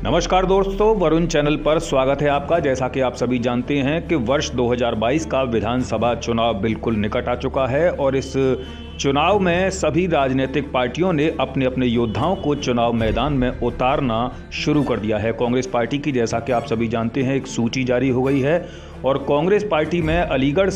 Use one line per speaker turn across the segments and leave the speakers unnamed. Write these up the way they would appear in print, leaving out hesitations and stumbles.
नमस्कार दोस्तों, वरुण चैनल पर स्वागत है आपका। जैसा कि आप सभी जानते हैं कि वर्ष 2022 का विधानसभा चुनाव बिल्कुल निकट आ चुका है और इस चुनाव में सभी राजनीतिक पार्टियों ने अपने अपने योद्धाओं को चुनाव मैदान में उतारना शुरू कर दिया है। कांग्रेस पार्टी की, जैसा कि आप सभी जानते हैं, एक सूची जारी हो गई है और कांग्रेस पार्टी में अलीगढ़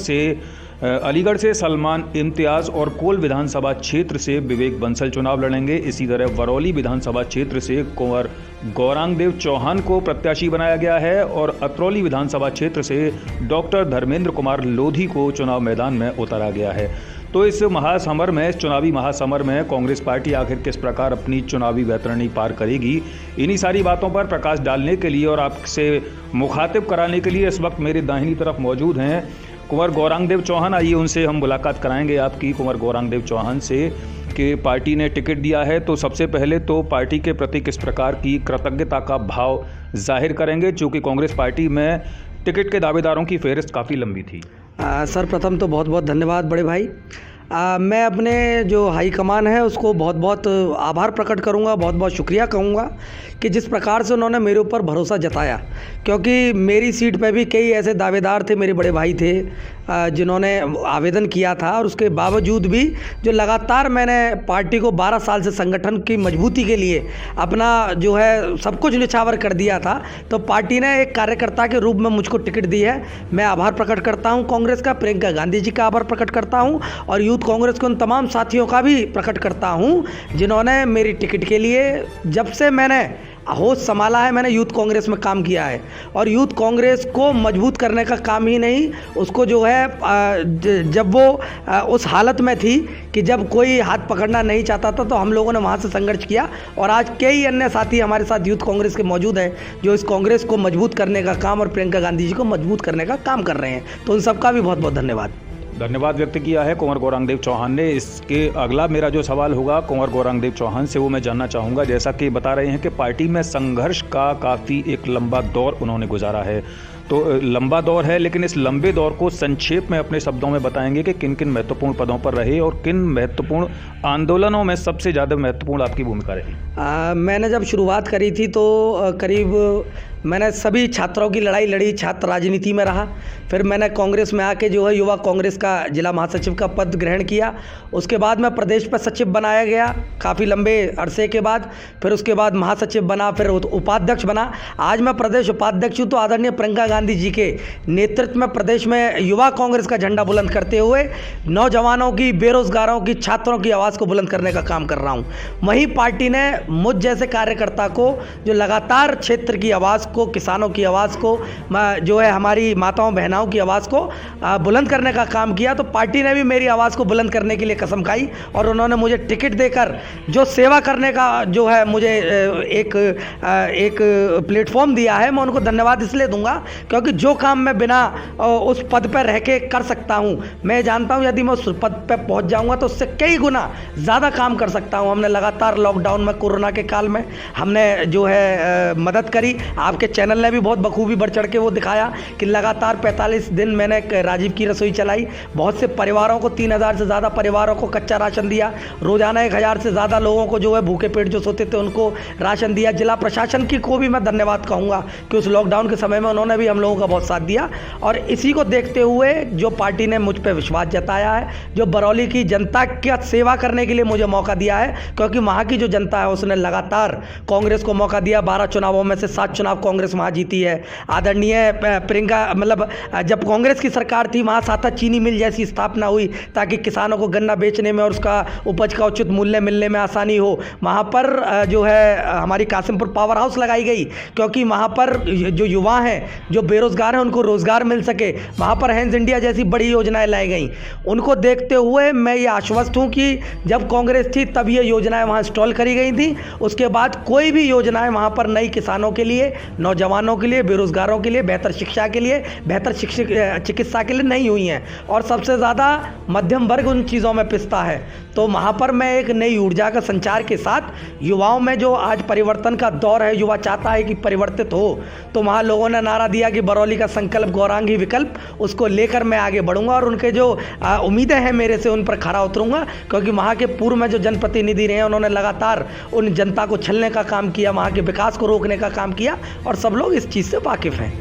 से सलमान इम्तियाज़ और कोल विधानसभा क्षेत्र से विवेक बंसल चुनाव लड़ेंगे। इसी तरह बरौली विधानसभा क्षेत्र से कुंवर गौरांग चौहान को प्रत्याशी बनाया गया है और अतरौली विधानसभा क्षेत्र से डॉक्टर धर्मेंद्र कुमार लोधी को चुनाव मैदान में उतारा गया है। तो इस चुनावी महासमर में कांग्रेस पार्टी आखिर किस प्रकार अपनी चुनावी वैतरणी पार करेगी, इन्हीं सारी बातों पर प्रकाश डालने के लिए और आपसे मुखातिब कराने के लिए इस वक्त मेरे दाहिनी तरफ मौजूद हैं कुंवर गौरांग चौहान। आइए उनसे हम मुलाकात कराएंगे आपकी, कुंवर गौरांग चौहान से, कि पार्टी ने टिकट दिया है। तो सबसे पहले तो पार्टी के प्रति किस प्रकार की कृतज्ञता का भाव जाहिर करेंगे, चूँकि कांग्रेस पार्टी में टिकट के दावेदारों की फहरिस्त काफ़ी लंबी थी।
सर, प्रथम तो बहुत बहुत धन्यवाद बड़े भाई। मैं अपने जो हाईकमान है उसको बहुत बहुत आभार प्रकट करूंगा, बहुत बहुत शुक्रिया कहूंगा कि जिस प्रकार से उन्होंने मेरे ऊपर भरोसा जताया, क्योंकि मेरी सीट पे भी कई ऐसे दावेदार थे, मेरे बड़े भाई थे जिन्होंने आवेदन किया था और उसके बावजूद भी जो लगातार मैंने पार्टी को 12 साल से संगठन की मजबूती के लिए अपना जो है सब कुछ निछावर कर दिया था, तो पार्टी ने एक कार्यकर्ता के रूप में मुझको टिकट दी है। मैं आभार प्रकट करता हूं कांग्रेस का, प्रियंका गांधी जी का आभार प्रकट करता हूं और यूथ कांग्रेस के उन तमाम साथियों का भी प्रकट करता हूं जिन्होंने मेरी टिकट के लिए, जब से मैंने होश संभाला है, मैंने यूथ कांग्रेस में काम किया है और यूथ कांग्रेस को मजबूत करने का काम ही नहीं, उसको जो है जब वो उस हालत में थी कि जब कोई हाथ पकड़ना नहीं चाहता था, तो हम लोगों ने वहाँ से संघर्ष किया और आज कई अन्य साथी हमारे साथ यूथ कांग्रेस के मौजूद हैं जो इस कांग्रेस को मजबूत करने का काम और प्रियंका गांधी जी को मजबूत करने का काम कर रहे हैं। तो उन सबका भी बहुत बहुत
धन्यवाद व्यक्त किया है कुंवर गौरांग चौहान ने। इसके अगला मेरा जो सवाल होगा कुंवर गौरांग चौहान से, वो मैं जानना चाहूँगा, जैसा कि बता रहे हैं कि पार्टी में संघर्ष का काफ़ी एक लंबा दौर उन्होंने गुजारा है। तो लंबा दौर है, लेकिन इस लंबे दौर को संक्षेप में अपने शब्दों में बताएंगे कि किन किन महत्वपूर्ण पदों पर रहे और किन महत्वपूर्ण आंदोलनों में सबसे ज़्यादा महत्वपूर्ण आपकी भूमिका रही।
मैंने जब शुरुआत करी थी तो करीब मैंने सभी छात्रों की लड़ाई लड़ी, छात्र राजनीति में रहा। फिर मैंने कांग्रेस में आके जो है युवा कांग्रेस का जिला महासचिव का पद ग्रहण किया। उसके बाद मैं प्रदेश पर सचिव बनाया गया काफ़ी लंबे अरसे के बाद। फिर उसके बाद महासचिव बना, फिर उपाध्यक्ष बना। आज मैं प्रदेश उपाध्यक्ष हूँ। तो आदरणीय प्रियंका गांधी जी के नेतृत्व में प्रदेश में युवा कांग्रेस का झंडा बुलंद करते हुए नौजवानों की, बेरोजगारों की, छात्रों की आवाज़ को बुलंद करने का काम कर रहा हूँ। वहीं पार्टी ने मुझ जैसे कार्यकर्ता को जो लगातार क्षेत्र की आवाज़ को, किसानों की आवाज़ को, जो है हमारी माताओं बहनाओं की आवाज़ को बुलंद करने का काम किया। तो पार्टी ने भी मेरी आवाज़ को बुलंद करने के लिए कसम खाई और उन्होंने मुझे टिकट देकर जो सेवा करने का जो है मुझे एक प्लेटफॉर्म दिया है, मैं उनको धन्यवाद इसलिए दूंगा क्योंकि जो काम मैं बिना उस पद पर रह के कर सकता हूं, मैं जानता हूं यदि मैं उस पद पर पहुंच जाऊंगा तो उससे कई गुना ज़्यादा काम कर सकता हूं। हमने लगातार लॉकडाउन में, कोरोना के काल में हमने जो है मदद करी। आपके चैनल ने भी बहुत बखूबी बढ़ चढ़ के वो दिखाया कि लगातार 45 दिन मैंने राजीव की रसोई चलाई। बहुत से परिवारों को, 3000 से ज़्यादा परिवारों को कच्चा राशन दिया। रोज़ाना 1000 से ज़्यादा लोगों को जो है भूखे पेट जो सोते थे उनको राशन दिया। जिला प्रशासन की को भी मैं धन्यवाद कहूँगा कि उस लॉकडाउन के समय में उन्होंने भी हम लोगों का बहुत साथ दिया। और इसी को देखते हुए जो पार्टी ने मुझ पर विश्वास जताया है, जो बरौली की जनता की सेवा करने के लिए मुझे मौका दिया है, क्योंकि वहाँ की जो जनता है उसने लगातार कांग्रेस को मौका दिया। 12 चुनावों में से 7 चुनाव कांग्रेस वहाँ जीती है। आदरणीय प्रियंका, मतलब जब कांग्रेस की सरकार थी वहाँ साथा चीनी मिल जैसी स्थापना हुई ताकि किसानों को गन्ना बेचने में और उसका उपज का उचित मूल्य मिलने में आसानी हो। वहाँ पर जो है हमारी कासिमपुर पावर हाउस लगाई गई, क्योंकि वहाँ पर जो युवा हैं, जो बेरोजगार हैं, उनको रोजगार मिल सके। वहाँ पर हैंड्स इंडिया जैसी बड़ी योजनाएं लाई गई। उनको देखते हुए मैं ये आश्वस्त हूँ कि जब कांग्रेस थी तब ये योजनाएं वहाँ इंस्टॉल करी गई थी। उसके बाद कोई भी योजनाएं वहाँ पर नई किसानों के लिए, नौजवानों के लिए, बेरोजगारों के लिए, बेहतर शिक्षा के लिए, बेहतर चिकित्सा के लिए नहीं हुई हैं। और सबसे ज़्यादा मध्यम वर्ग उन चीज़ों में पिसता है। तो वहाँ पर मैं एक नई ऊर्जा का संचार के साथ युवाओं में जो आज परिवर्तन का दौर है, युवा चाहता है कि परिवर्तित हो, तो वहाँ लोगों ने नारा दिया कि बरौली का संकल्प गौरांग ही विकल्प, उसको लेकर मैं आगे बढ़ूंगा और उनके जो उम्मीदें हैं मेरे से, उन पर खरा उतरूंगा, क्योंकि वहाँ के पूर्व में जो जनप्रतिनिधि रहे उन्होंने लगातार उन जनता को छलने का काम किया, वहाँ के विकास को रोकने का काम किया और सब लोग इस चीज़ से वाकिफ़ हैं।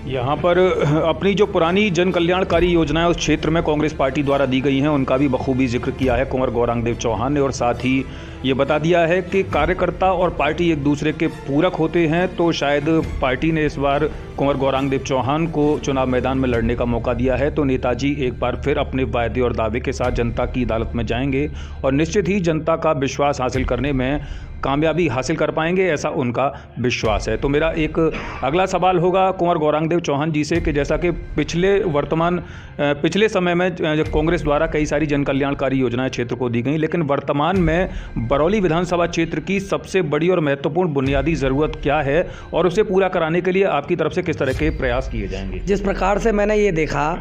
यहाँ पर अपनी जो पुरानी जन कल्याणकारी योजनाएं उस क्षेत्र में कांग्रेस पार्टी द्वारा दी गई हैं उनका भी बखूबी जिक्र किया है कुंवर गौरांग देव चौहान ने, और साथ ही ये बता दिया है कि कार्यकर्ता और पार्टी एक दूसरे के पूरक होते हैं। तो शायद पार्टी ने इस बार कुंवर गौरांग देव चौहान को चुनाव मैदान में लड़ने का मौका दिया है, तो नेताजी एक बार फिर अपने वायदे और दावे के साथ जनता की अदालत में जाएंगे और निश्चित ही जनता का विश्वास हासिल करने में कामयाबी हासिल कर पाएंगे, ऐसा उनका विश्वास है। तो मेरा एक अगला सवाल होगा कुंवर गौरांग देव चौहान जी से कि जैसा कि पिछले समय में कांग्रेस द्वारा कई सारी जन कल्याणकारी योजनाएं क्षेत्र को दी गई, लेकिन वर्तमान में बरौली विधानसभा क्षेत्र की सबसे बड़ी और महत्वपूर्ण बुनियादी ज़रूरत क्या है और उसे पूरा कराने के लिए आपकी तरफ से किस तरह के प्रयास किए जाएंगे?
जिस प्रकार से मैंने ये देखा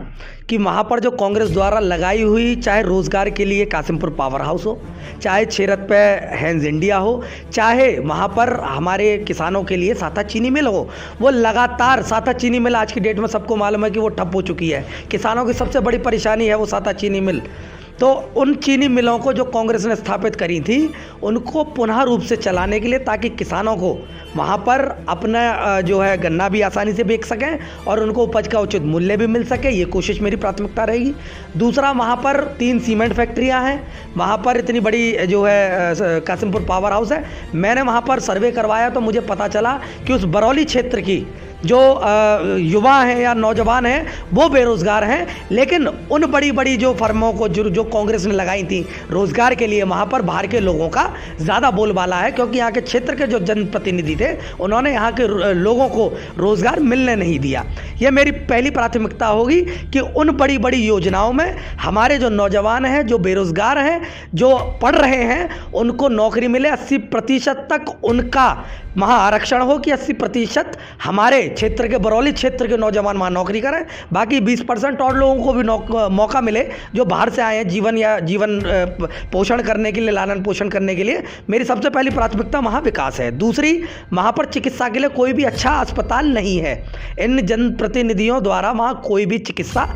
कि वहाँ पर जो कांग्रेस द्वारा लगाई हुई, चाहे रोज़गार के लिए कासिमपुर पावर हाउस हो, चाहे छेरत पे हैंज इंडिया हो, चाहे वहाँ पर हमारे किसानों के लिए साथा चीनी मिल हो, वो लगातार साथा चीनी मिल आज की डेट में सबको मालूम है कि वो ठप हो चुकी है। किसानों की सबसे बड़ी परेशानी है वो साथा चीनी मिल। तो उन चीनी मिलों को जो कांग्रेस ने स्थापित करी थी उनको पुनः रूप से चलाने के लिए, ताकि किसानों को वहाँ पर अपना जो है गन्ना भी आसानी से बेच सकें और उनको उपज का उचित मूल्य भी मिल सके, ये कोशिश मेरी प्राथमिकता रहेगी। दूसरा, वहाँ पर 3 सीमेंट फैक्ट्रियाँ हैं, वहाँ पर इतनी बड़ी जो है कासिमपुर पावर हाउस है। मैंने वहाँ पर सर्वे करवाया तो मुझे पता चला कि उस बरौली क्षेत्र की जो युवा हैं या नौजवान हैं वो बेरोज़गार हैं, लेकिन उन बड़ी बड़ी जो फर्मों को जो कांग्रेस ने लगाई थी रोज़गार के लिए, वहाँ पर बाहर के लोगों का ज़्यादा बोलबाला है, क्योंकि यहाँ के क्षेत्र के जो जनप्रतिनिधि थे उन्होंने यहाँ के लोगों को रोज़गार मिलने नहीं दिया। ये मेरी पहली प्राथमिकता होगी कि उन बड़ी बड़ी योजनाओं में हमारे जो नौजवान हैं, जो बेरोज़गार हैं, जो पढ़ रहे हैं, उनको नौकरी मिले। 80% तक उनका वहाँ आरक्षण हो कि 80% हमारे क्षेत्र के, बरौली क्षेत्र के नौजवान वहाँ नौकरी करें, बाकी 20% और लोगों को भी मौका मिले जो बाहर से आए हैं जीवन पोषण करने के लिए, लालन पोषण करने के लिए। मेरी सबसे पहली प्राथमिकता वहाँ विकास है। दूसरी, वहाँ पर चिकित्सा के लिए कोई भी अच्छा अस्पताल नहीं है। इन जनप्रतिनिधियों द्वारा वहाँ कोई भी चिकित्सा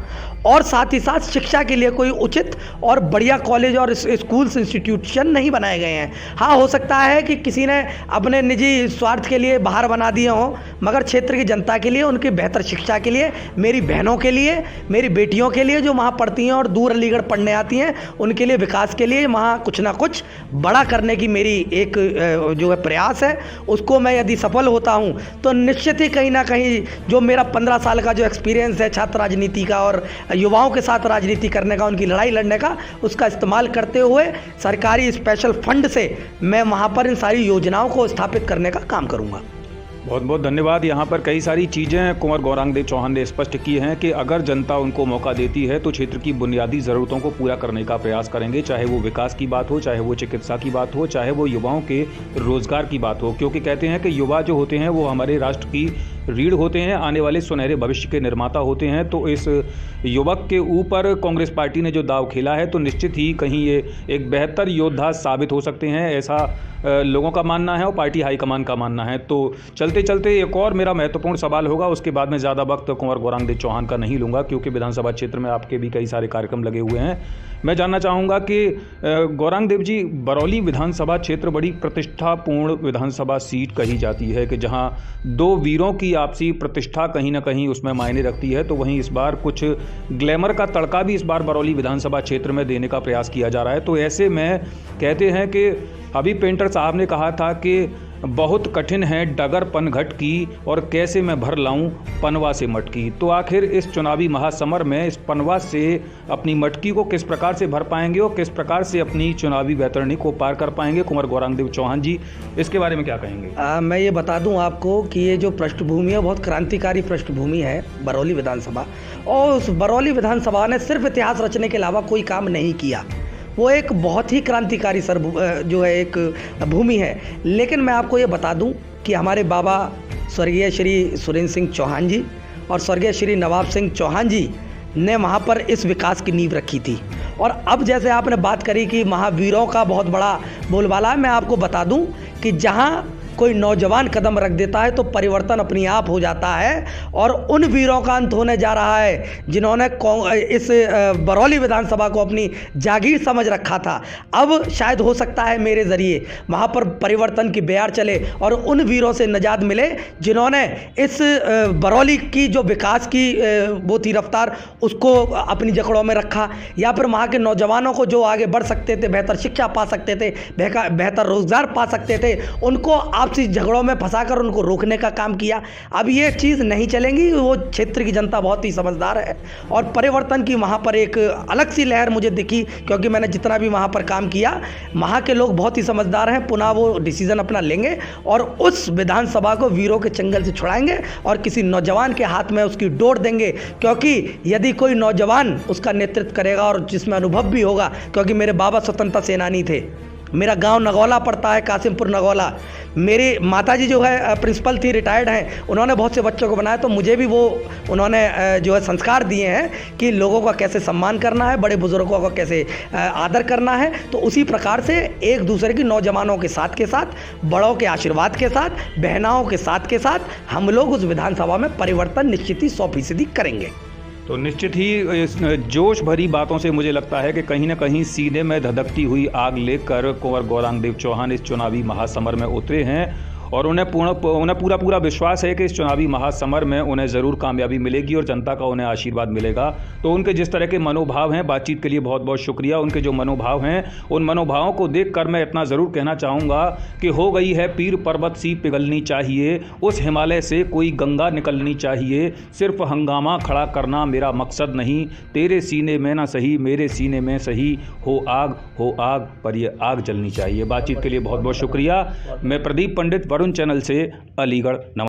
और साथ ही साथ शिक्षा के लिए कोई उचित और बढ़िया कॉलेज और स्कूल्स इंस्टीट्यूशन नहीं बनाए गए हैं। हाँ, हो सकता है कि किसी ने अपने निजी स्वार्थ के लिए बाहर बना दिए हों, मगर क्षेत्र की जनता के लिए, उनकी बेहतर शिक्षा के लिए, मेरी बहनों के लिए, मेरी बेटियों के लिए जो वहाँ पढ़ती हैं और दूर अलीगढ़ पढ़ने आती हैं, उनके लिए विकास के लिए वहाँ कुछ ना कुछ बड़ा करने की मेरी एक जो है प्रयास है। उसको मैं यदि सफल होता हूँ तो निश्चित ही कहीं ना कहीं जो मेरा 15 साल का जो एक्सपीरियंस है छात्र राजनीति का और युवाओं के साथ राजनीति करने का, उनकी लड़ाई लड़ने का, उसका इस्तेमाल करते हुए सरकारी स्पेशल फंड से मैं वहाँ पर इन सारी योजनाओं को स्थापित करने का काम करूँगा।
बहुत बहुत धन्यवाद। यहाँ पर कई सारी चीज़ें कुंवर गौरांग देव चौहान ने स्पष्ट की हैं कि अगर जनता उनको मौका देती है तो क्षेत्र की बुनियादी ज़रूरतों को पूरा करने का प्रयास करेंगे, चाहे वो विकास की बात हो, चाहे वो चिकित्सा की बात हो, चाहे वो युवाओं के रोज़गार की बात हो, क्योंकि कहते हैं कि युवा जो होते हैं वो हमारे राष्ट्र की रीढ़ होते हैं, आने वाले सुनहरे भविष्य के निर्माता होते हैं। तो इस युवक के ऊपर कांग्रेस पार्टी ने जो दाव खेला है तो निश्चित ही कहीं ये एक बेहतर योद्धा साबित हो सकते हैं, ऐसा लोगों का मानना है और पार्टी हाईकमान का मानना है। तो चलते चलते एक और मेरा महत्वपूर्ण सवाल होगा, उसके बाद में ज़्यादा वक्त कुंवर गौरांग देव चौहान का नहीं लूँगा, क्योंकि विधानसभा क्षेत्र में आपके भी कई सारे कार्यक्रम लगे हुए हैं। मैं जानना चाहूँगा कि गौरांग देव जी, बरौली विधानसभा क्षेत्र बड़ी प्रतिष्ठापूर्ण विधानसभा सीट कही जाती है कि जहाँ 2 वीरों की आपसी प्रतिष्ठा कहीं ना कहीं उसमें मायने रखती है, तो वहीं इस बार कुछ ग्लैमर का तड़का भी इस बार बरौली विधानसभा क्षेत्र में देने का प्रयास किया जा रहा है। तो ऐसे में कहते हैं कि अभी पेंटर साहब ने कहा था कि बहुत कठिन है डगर पनघट की और कैसे मैं भर लाऊं पनवा से मटकी। तो आखिर इस चुनावी महासमर में इस पनवा से अपनी मटकी को किस प्रकार से भर पाएंगे और किस प्रकार से अपनी चुनावी वैतरणी को पार कर पाएंगे कुंवर गौरांग देव चौहान जी, इसके बारे में क्या कहेंगे?
मैं ये बता दूं आपको कि ये जो पृष्ठभूमि है बहुत क्रांतिकारी पृष्ठभूमि है बरौली विधानसभा, और उस बरौली विधानसभा ने सिर्फ इतिहास रचने के अलावा कोई काम नहीं किया। वो एक बहुत ही क्रांतिकारी जो है एक भूमि है। लेकिन मैं आपको ये बता दूं कि हमारे बाबा स्वर्गीय श्री सुरेंद्र सिंह चौहान जी और स्वर्गीय श्री नवाब सिंह चौहान जी ने वहाँ पर इस विकास की नींव रखी थी। और अब जैसे आपने बात करी कि महावीरों का बहुत बड़ा बोलबाला है, मैं आपको बता दूं कि जहाँ कोई नौजवान कदम रख देता है तो परिवर्तन अपने आप हो जाता है। और उन वीरों का अंत होने जा रहा है जिन्होंने इस बरौली विधानसभा को अपनी जागीर समझ रखा था। अब शायद हो सकता है मेरे ज़रिए वहाँ पर परिवर्तन की बयार चले और उन वीरों से निजात मिले जिन्होंने इस बरौली की जो विकास की वो थी रफ्तार, उसको अपनी जकड़ों में रखा, या फिर वहाँ के नौजवानों को जो आगे बढ़ सकते थे, बेहतर शिक्षा पा सकते थे, बेहतर रोजगार पा सकते थे, उनको आपसी झगड़ों में फंसाकर उनको रोकने का काम किया। अब ये चीज़ नहीं चलेंगी। वो क्षेत्र की जनता बहुत ही समझदार है और परिवर्तन की वहाँ पर एक अलग सी लहर मुझे दिखी, क्योंकि मैंने जितना भी वहाँ पर काम किया, वहाँ के लोग बहुत ही समझदार हैं। पुनः वो डिसीजन अपना लेंगे और उस विधानसभा को वीरों के चंगल से छुड़ाएंगे और किसी नौजवान के हाथ में उसकी डोर देंगे। क्योंकि यदि कोई नौजवान उसका नेतृत्व करेगा और जिसमें अनुभव भी होगा, क्योंकि मेरे बाबा स्वतंत्रता सेनानी थे, मेरा गांव नगौला पड़ता है, कासिमपुर नगौला। मेरी माताजी जो है प्रिंसिपल थी, रिटायर्ड हैं, उन्होंने बहुत से बच्चों को बनाया, तो मुझे भी वो उन्होंने जो है संस्कार दिए हैं कि लोगों का कैसे सम्मान करना है, बड़े बुजुर्गों का कैसे आदर करना है। तो उसी प्रकार से एक दूसरे की नौजवानों के साथ, बड़ों के आशीर्वाद के साथ, बहनाओं के साथ हम लोग उस विधानसभा में परिवर्तन निश्चित ही 100% करेंगे।
तो निश्चित ही इस जोश भरी बातों से मुझे लगता है कि कहीं ना कहीं सीने में धधकती हुई आग लेकर कुंवर गौरांग चौहान इस चुनावी महासमर में उतरे हैं और उन्हें पूरा विश्वास है कि इस चुनावी महासमर में उन्हें ज़रूर कामयाबी मिलेगी और जनता का उन्हें आशीर्वाद मिलेगा। तो उनके जिस तरह के मनोभाव हैं, बातचीत के लिए बहुत बहुत शुक्रिया। उनके जो मनोभाव हैं, उन मनोभावों को देखकर मैं इतना ज़रूर कहना चाहूँगा कि हो गई है पीर पर्वत सी पिघलनी चाहिए, उस हिमालय से कोई गंगा निकलनी चाहिए। सिर्फ हंगामा खड़ा करना मेरा मकसद नहीं, तेरे सीने में ना सही मेरे सीने में सही, हो आग पर ये आग जलनी चाहिए। बातचीत के लिए बहुत बहुत शुक्रिया। मैं प्रदीप पंडित, वरुण चैनल से, अलीगढ़।